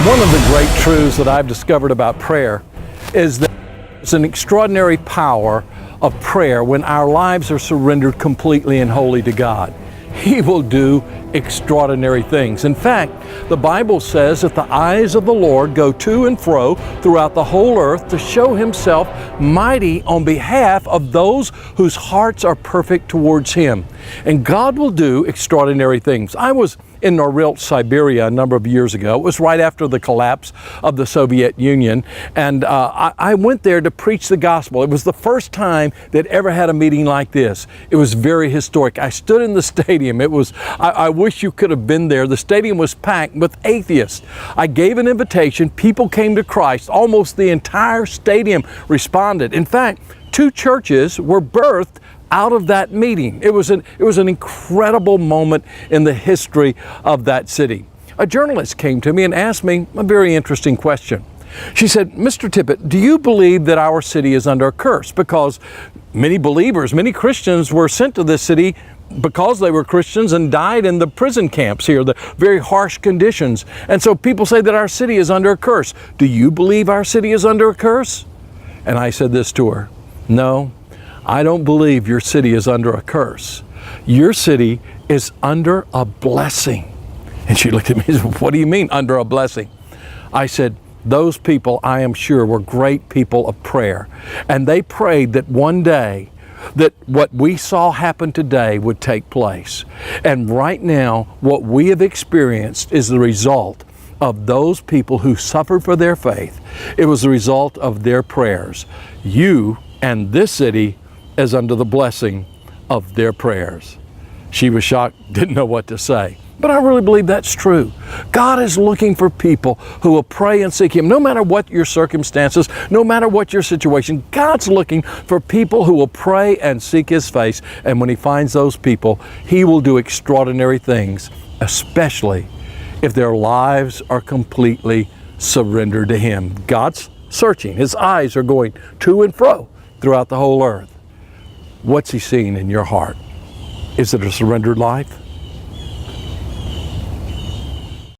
One of the great truths that I've discovered about prayer is that there's an extraordinary power of prayer when our lives are surrendered completely and wholly to God. He will do extraordinary things. In fact, the Bible says that the eyes of the Lord go to and fro throughout the whole earth to show Himself mighty on behalf of those whose hearts are perfect towards Him. And God will do extraordinary things. I was in Norilsk, Siberia a number of years ago. It was right after the collapse of the Soviet Union, and I went there to preach the gospel. It was the first time that ever had a meeting like this. It was very historic. I stood in the stadium. I wish you could have been there. The stadium was packed with atheists. I gave an invitation. People came to Christ. Almost the entire stadium responded. In fact, 2 churches were birthed out of that meeting. It was an incredible moment in the history of that city. A journalist came to me and asked me a very interesting question. She said, "Mr. Tippett, do you believe that our city is under a curse? Because many believers, many Christians were sent to this city because they were Christians and died in the prison camps here, the very harsh conditions. And so people say that our city is under a curse. Do you believe our city is under a curse?" And I said this to her, "No, I don't believe your city is under a curse. Your city is under a blessing." And she looked at me and said, "What do you mean under a blessing?" I said, "Those people, I am sure, were great people of prayer. And they prayed that one day that what we saw happen today would take place. And right now, what we have experienced is the result of those people who suffered for their faith. It was the result of their prayers. You and this city is under the blessing of their prayers." She was shocked, didn't know what to say. But I really believe that's true. God is looking for people who will pray and seek Him. No matter what your circumstances, no matter what your situation, God's looking for people who will pray and seek His face. And when He finds those people, He will do extraordinary things, especially if their lives are completely surrendered to Him. God's searching. His eyes are going to and fro throughout the whole earth. What's He seeing in your heart? Is it a surrendered life?